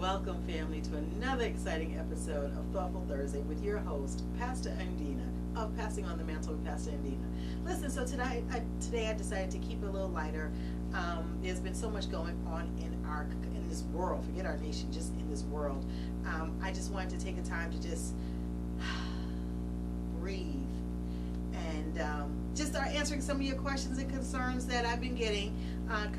Welcome, family, to another exciting episode of Thoughtful Thursday with your host, Pastor Andina, of Passing on the Mantle with Pastor Andina. Listen, so today I decided to keep it a little lighter. There's been so much going on in this world. Forget our nation, just in this world. I just wanted to take a time to just breathe and just start answering some of your questions and concerns that I've been getting,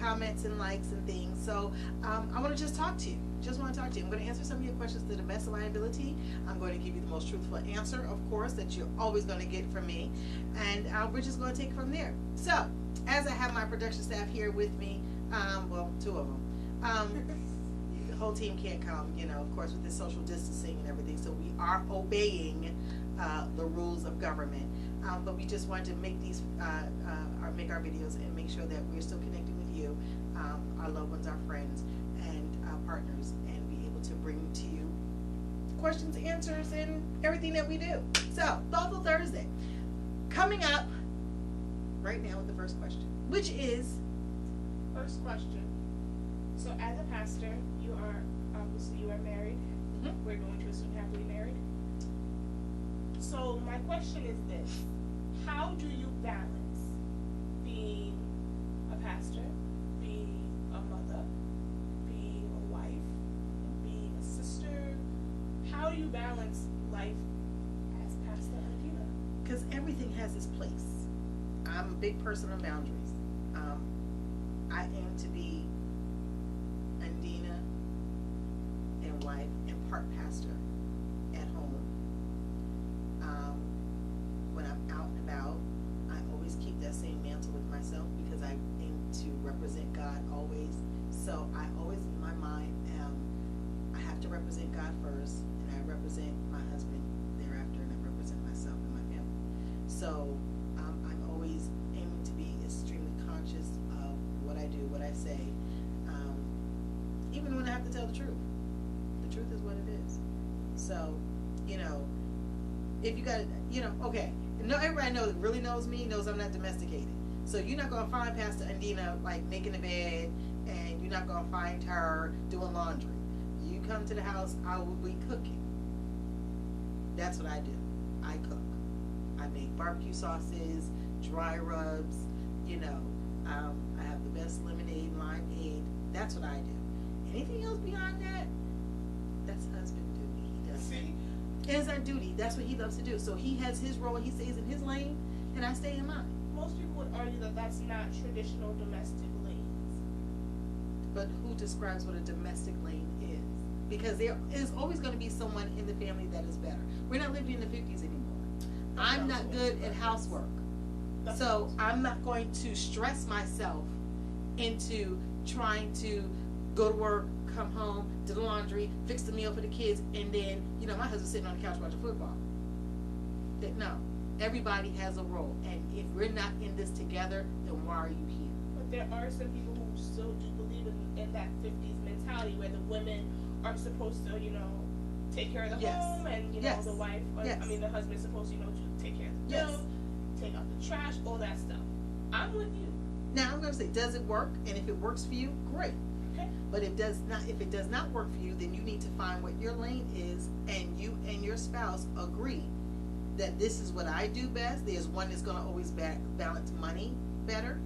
comments and likes and things. So I want to just talk to you. I'm going to answer some of your questions to the best of my ability. I'm going to give you the most truthful answer, of course, that you're always going to get from me. And we're just going to take it from there. So, as I have my production staff here with me, well, two of them. The whole team can't come, of course, with this social distancing and everything. So we are obeying the rules of government. But we just wanted to make these, make our videos and make sure that we're still connecting with you, our loved ones, our friends, and partners, and be able to bring to you questions, answers, and everything that we do. So, Thoughtful Thursday. Coming up right now with the first question, which is... First question. So, as a pastor, you are married. Mm-hmm. We're going to assume happily married. So, my question is this. How do you balance being a pastor, being a mother, being a wife, being a sister? How do you balance life as Pastor Andina? Because everything has its place. I'm a big person of boundaries. I aim to be Andina and wife and part pastor at home. When I'm out and about, I always keep that same mantle with myself because I aim to represent God always. So I always, in my mind, I have to represent God first, and I represent my husband thereafter, and I represent myself and my family. So I'm always aiming to be extremely conscious of what I do, what I say, even when I have to tell the truth. The truth is what it is. So, if you got, okay. No, everybody really knows me, knows I'm not domesticated. So you're not gonna find Pastor Andina like making the bed, and you're not gonna find her doing laundry. You come to the house, I will be cooking. That's what I do. I cook. I make barbecue sauces, dry rubs. I have the best lemonade, limeade. That's what I do. Anything else beyond that, that's husband duty. He does. See? It's our duty. That's what he loves to do. So he has his role. He stays in his lane, and I stay in mine. Most people would argue that that's not traditional domestic lanes. But who describes what a domestic lane is? Because there is always going to be someone in the family that is better. We're not living in the 50s anymore. I'm not good at housework. So I'm not going to stress myself into trying to go to work, come home, do the laundry, fix the meal for the kids, and then, my husband's sitting on the couch watching football. No. Everybody has a role. And if we're not in this together, then why are you here? But there are some people who still do believe in that 50s mentality where the women are supposed to, take care of the home, and, the wife, the husband's supposed to, to take care of the bill, take out the trash, all that stuff. I'm with you. Now, I'm going to say, does it work? And if it works for you, great. Okay. But if it does not work for you, then you need to find what your lane is, and you and your spouse agree that this is what I do best. There's one that's going to always balance money better.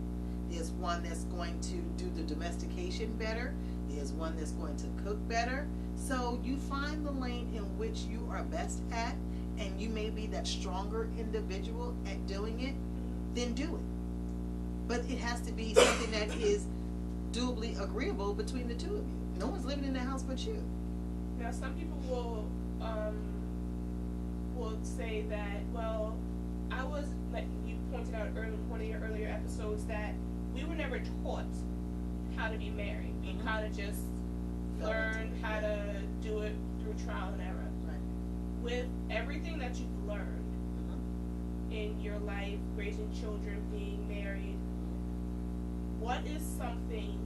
There's one that's going to do the domestication better. There's one that's going to cook better. So you find the lane in which you are best at, and you may be that stronger individual at doing it, then do it. But it has to be something that is doably agreeable between the two of you. No one's living in the house but you. Now, some people will say that, well, I was, like you pointed out in one of your earlier episodes, that we were never taught how to be married. We kind of just learned how to do it through trial and error. Right. With everything that you've learned in your life, raising children, being married, what is something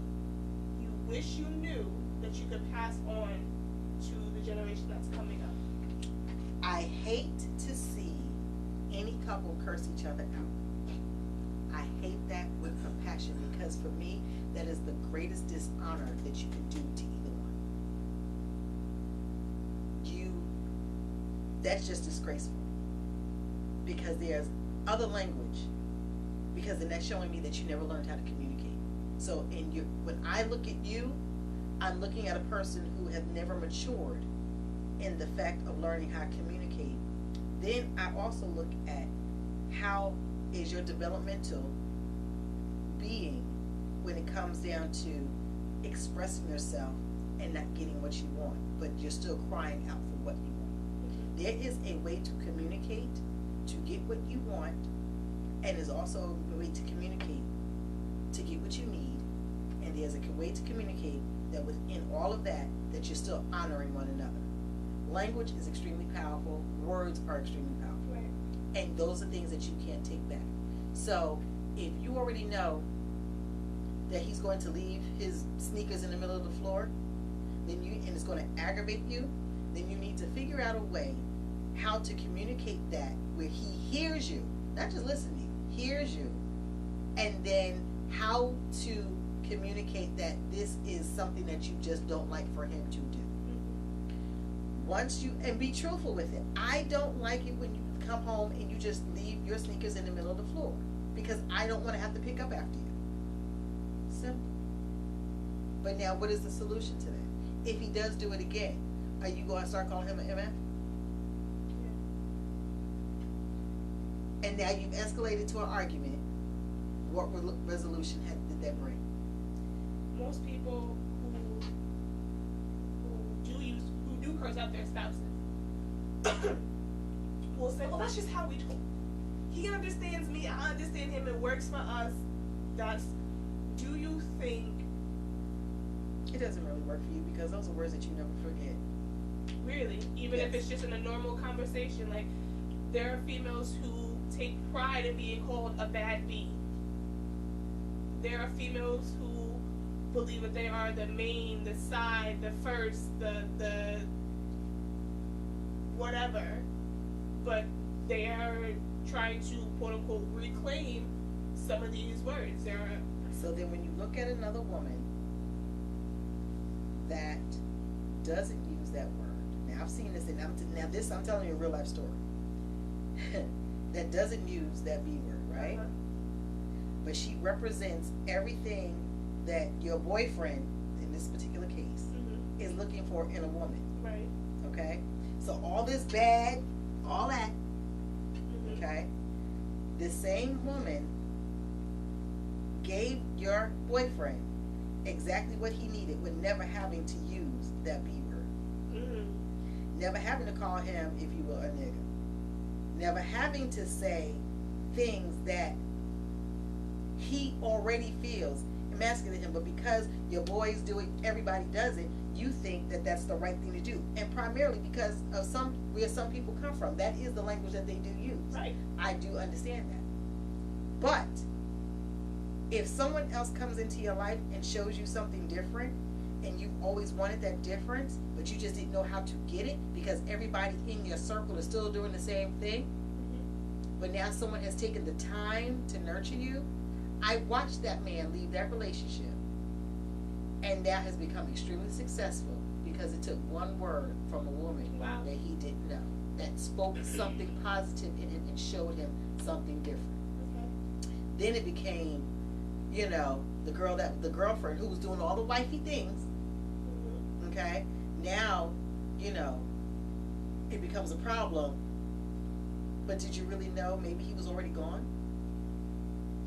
you wish you knew that you could pass on to the generation that's coming up? I hate to see any couple curse each other out. I hate that with compassion, because for me, that is the greatest dishonor that you can do to either one. that's just disgraceful, because there's other language, because then that's showing me that you never learned how to communicate. So when I look at you, I'm looking at a person who has never matured in the fact of learning how to communicate. Then I also look at how is your developmental being when it comes down to expressing yourself and not getting what you want, but you're still crying out for what you want. There is a way to communicate to get what you want, and there's also a way to communicate to get what you need, and there's a way to communicate that within all of that you're still honoring one another. Language is extremely powerful. Words are extremely powerful. Right. And those are things that you can't take back. So if you already know that he's going to leave his sneakers in the middle of the floor, and it's going to aggravate you, then you need to figure out a way how to communicate that where he hears you, not just listening, hears you, and then how to communicate that this is something that you just don't like for him to do. And be truthful with it. I don't like it when you come home and you just leave your sneakers in the middle of the floor, because I don't want to have to pick up after you. Simple. But now, what is the solution to that? If he does do it again, are you going to start calling him an MF? Yeah. And now you've escalated to an argument. What resolution did that bring? Most people who do curse out their spouses will say, "Well, that's just how we talk. He understands me. I understand him. It works for us." Do you think it doesn't really work for you, because those are words that you never forget? Really? Even if it's just in a normal conversation, like there are females who take pride in being called a bad bee. There are females who believe that they are the main, the side, the first, the whatever, but they are trying to quote unquote reclaim some of these words. So then when you look at another woman that doesn't use that word, now I've seen this, and I'm telling you a real life story, that doesn't use that B word, right? Uh-huh. But she represents everything that your boyfriend, in this particular case, Mm-hmm. is looking for in a woman. Right. Okay? So all this bad, all that, Mm-hmm. okay? The same woman gave your boyfriend exactly what he needed with never having to use that B word. Mm-hmm. Never having to call him, if you will, a nigga. Never having to say things that he already feels emasculating him, but because your boys do it, everybody does it, you think that that's the right thing to do. And primarily because of where some people come from, that is the language that they do use. Right. I do understand that. But if someone else comes into your life and shows you something different, and you've always wanted that difference, but you just didn't know how to get it because everybody in your circle is still doing the same thing, Mm-hmm. but now someone has taken the time to nurture you. I watched that man leave that relationship, and now has become extremely successful because it took one word from a woman Wow. that he didn't know, that spoke something positive in him and showed him something different. Okay. Then it became, the girlfriend who was doing all the wifey things. Mm-hmm. Okay, now, it becomes a problem. But did you really know maybe he was already gone?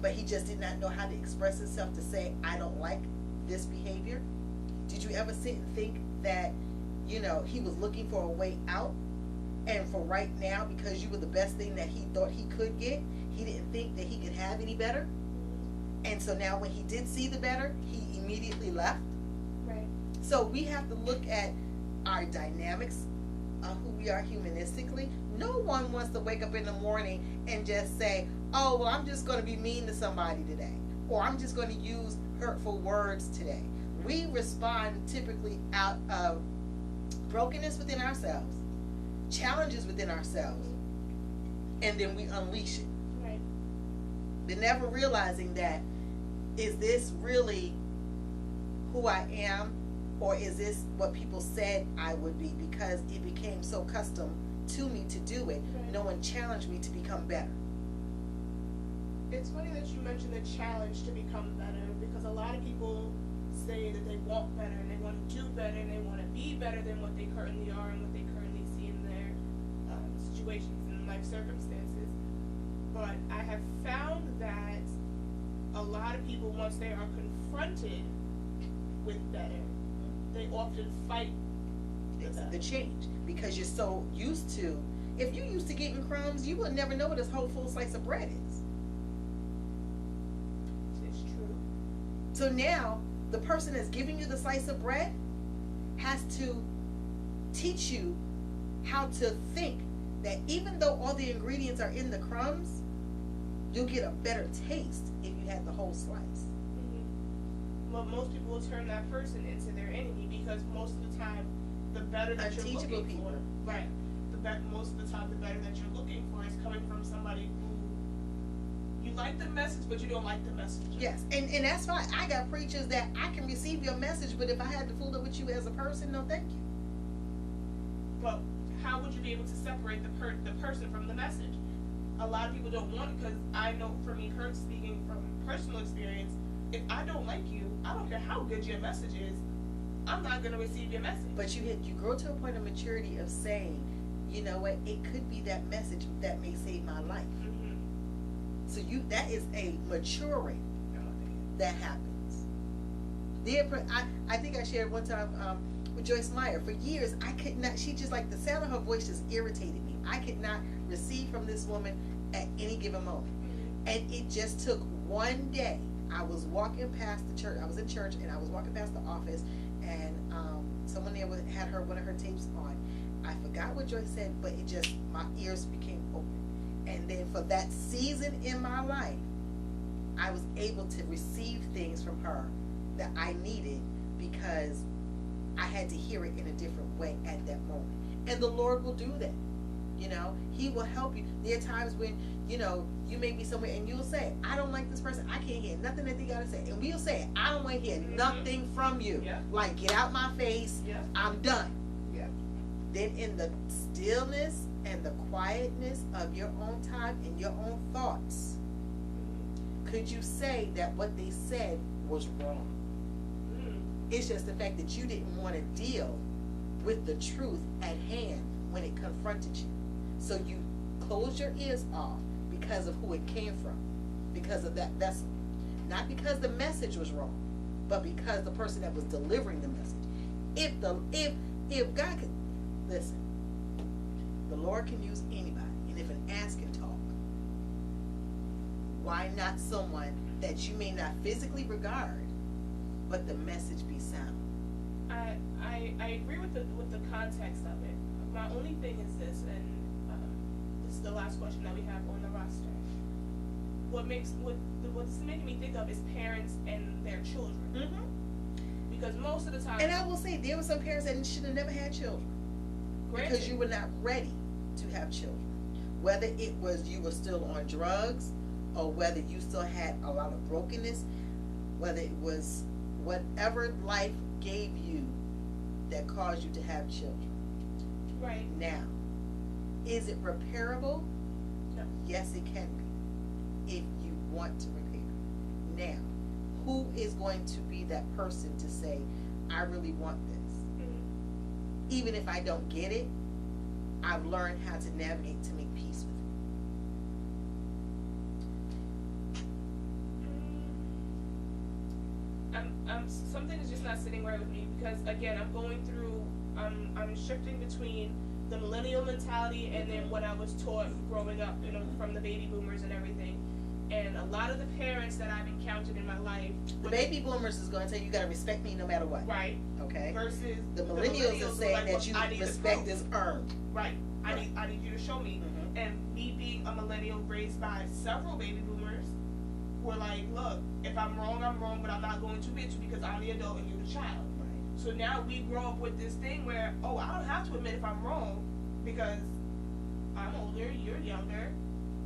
But he just did not know how to express himself to say, I don't like this behavior. Did you ever sit and think that, he was looking for a way out? And for right now, because you were the best thing that he thought he could get, he didn't think that he could have any better. And so now when he did see the better, he immediately left. Right. So we have to look at our dynamics of who we are humanistically. No one wants to wake up in the morning and just say, oh, well, I'm just going to be mean to somebody today, or I'm just going to use hurtful words today. We respond typically out of brokenness within ourselves, challenges within ourselves, and then we unleash it. Right. But never realizing that, is this really who I am or is this what people said I would be because it became so custom to me to do it? Right. No one challenged me to become better. It's funny that you mentioned the challenge to become better, because a lot of people say that they want better and they want to do better and they want to be better than what they currently are and what they currently see in their situations and life circumstances. But I have found that a lot of people, once they are confronted with better, they often fight The change, because you're so used to. If you're used to getting crumbs, you will never know what this whole full slice of bread is. It's true. So now, the person that's giving you the slice of bread has to teach you how to think that even though all the ingredients are in the crumbs, you'll get a better taste if you had the whole slice. Mm-hmm. But most people will turn that person into their enemy, because most of the time, the better that you're Unteachable looking people. for, right? Most of the time, the better that you're looking for is coming from somebody who you like the message, but you don't like the message. Yes, and that's fine. I got preachers that I can receive your message, but if I had to fool up with you as a person, no thank you. But how would you be able to separate the person from the message? A lot of people don't want it, because I know, for me, speaking from personal experience, if I don't like you, I don't care how good your message is, I'm not going to receive your message. But you grow to a point of maturity of saying, you know what, it could be that message that may save my life. Mm-hmm. So that is a maturing that happens. I think I shared one time with Joyce Meyer. For years, I could not. She just, like, the sound of her voice just irritated me. I could not receive from this woman at any given moment. Mm-hmm. And it just took one day. I was walking past the church. I was in church, and I was walking past the office, and someone there had one of her tapes on. I forgot what Joyce said, but it just, my ears became open. And then for that season in my life, I was able to receive things from her that I needed, because I had to hear it in a different way at that moment. And the Lord will do that. You know, He will help you. There are times when, you know, you may be somewhere and you'll say, I don't like this person. I can't hear nothing that they got to say. And we'll say, I don't want to hear nothing from you. Yeah. Like, get out my face. Yeah. I'm done. Yeah. Then in the stillness and the quietness of your own time and your own thoughts, could you say that what they said was wrong? It's just the fact that you didn't want to deal with the truth at hand when it confronted you. So you closed your ears off because of who it came from, because of that vessel. Not because the message was wrong, but because the person that was delivering the message. If God could, listen, the Lord can use anybody, and if an ass can talk, why not someone that you may not physically regard, but the message be sound? I agree with the context of it. My only thing is this, and this is the last question that we have on the roster. What's making me think of is parents and their children. Mm-hmm. Because most of the time, And I will say, there were some parents that should have never had children, because you were not ready to have children. Whether it was you were still on drugs, or whether you still had a lot of brokenness, whether it was whatever life gave you that caused you to have children. Right. Now, is it repairable? No. Yes, it can be, if you want to repair. Now, who is going to be that person to say, I really want this? Mm-hmm. Even if I don't get it, I've learned how to navigate to make peace with it. Something is just not sitting right with me, because again, I'm shifting between the millennial mentality and then what I was taught growing up, you know, from the baby boomers and everything. And a lot of the parents that I've encountered in my life, the baby boomers is going to tell you, you got to respect me no matter what. right? Okay. Versus The millennials are saying like, that well, you I need respect proof. is earned. Right. Right. I need you to show me. Mhm. And me being a millennial raised by several baby boomers, were like, look, if I'm wrong, but I'm not going to hit you because I'm the adult and you're the child. Right. So now we grow up with this thing where, oh, I don't have to admit if I'm wrong because I'm older, you're younger.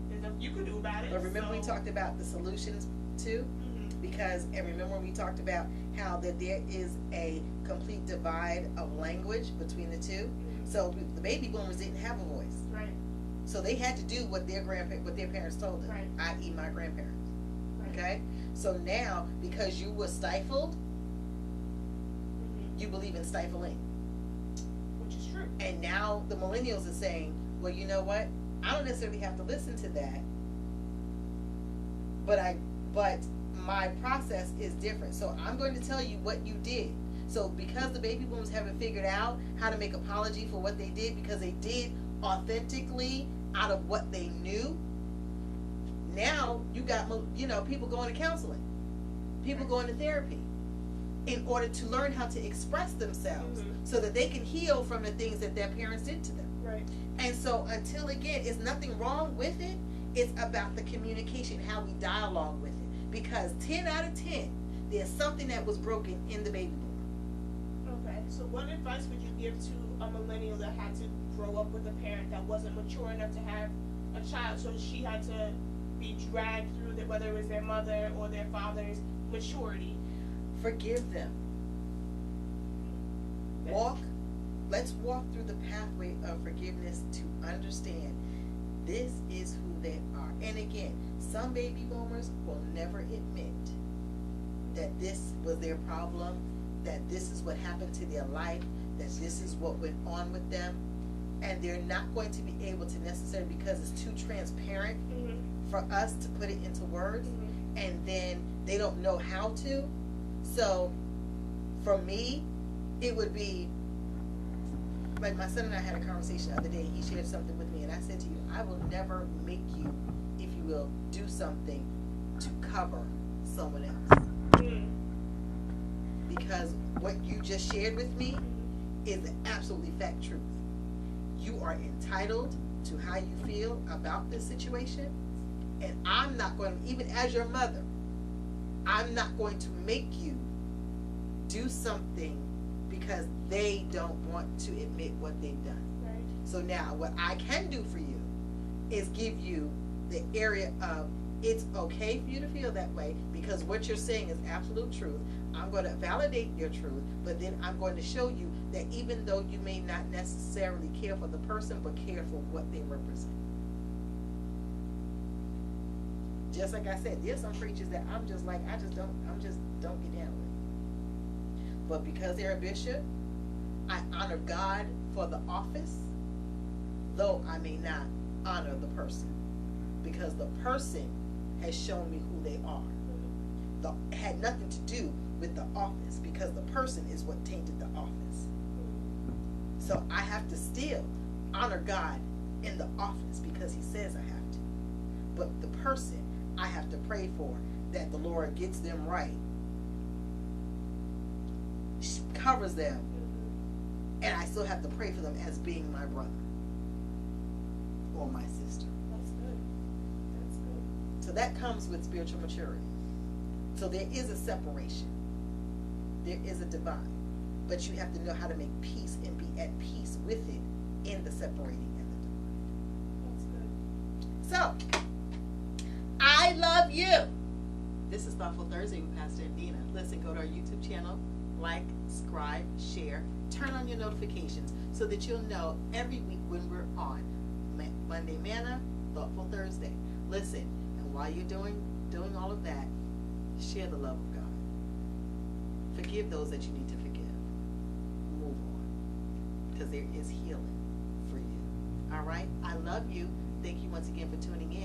There's nothing you can do about it. But remember, we so, talked about the solutions too. Mhm. Because, and remember we talked about how that there is a complete divide of language between the two. So the baby boomers didn't have a voice. Right. So they had to do what their parents told them, Right. i.e. my grandparents. Right. Okay? So now, because you were stifled, you believe in stifling. Which is true. And now the millennials are saying, well, you know what? I don't necessarily have to listen to that, but my process is different. So I'm going to tell you what you did. So because the baby boomers haven't figured out how to make apology for what they did, because they did authentically out of what they knew, now you got, you know, people going to counseling, people going to therapy in order to learn how to express themselves so that they can heal from the things that their parents did to them. Right. And so until, again, it's nothing wrong with it. It's about the communication, how we dialogue with it. Because 10 out of 10, there's something that was broken in the baby boom. Okay. So what advice would you give to a millennial that had to grow up with a parent that wasn't mature enough to have a child, so she had to be dragged through that, whether it was their mother or their father's maturity? Forgive them. Let's walk through the pathway of forgiveness to understand this is who they are. And again, some baby boomers will never admit that this was their problem, that this is what happened to their life, that this is what went on with them. And they're not going to be able to necessarily, because it's too transparent for us to put it into words, and then they don't know how to. So for me, it would be like my son and I had a conversation the other day. He shared something with me, and I said to you, I will never make you, if you will, do something to cover someone else. Because what you just shared with me is absolutely fact truth. You are entitled to how you feel about this situation, and I'm not going to, even as your mother, I'm not going to make you do something because they don't want to admit what they've done. Right. So now what I can do for you is give you the area of it's okay for you to feel that way, because what you're saying is absolute truth. I'm going to validate your truth, but then I'm going to show you that even though you may not necessarily care for the person, but care for what they represent. Just like I said, there's some preachers that I'm just like, I just don't get down with. But because they're a bishop, I honor God for the office, though I may not honor the person, because the person has shown me who they are. It had nothing to do with the office, because the person is what tainted the office. So I have to still honor God in the office because he says I have to. But the person, I have to pray for that the Lord gets them right, covers them, and I still have to pray for them as being my brother or my sister. That's good. That's good. So that comes with spiritual maturity. So there is a separation. There is a divide. But you have to know how to make peace and be at peace with it in the separating and the divide. That's good. So, I love you. This is Thoughtful Thursday with Pastor Dina. Listen, go to our YouTube channel, like, subscribe, share, turn on your notifications so that you'll know every week when we're on. Monday Manna, Thoughtful Thursday. Listen, and while you're doing all of that, share the love of God. Forgive those that you need to forgive. Move on, because there is healing for you. All right? I love you. Thank you once again for tuning in.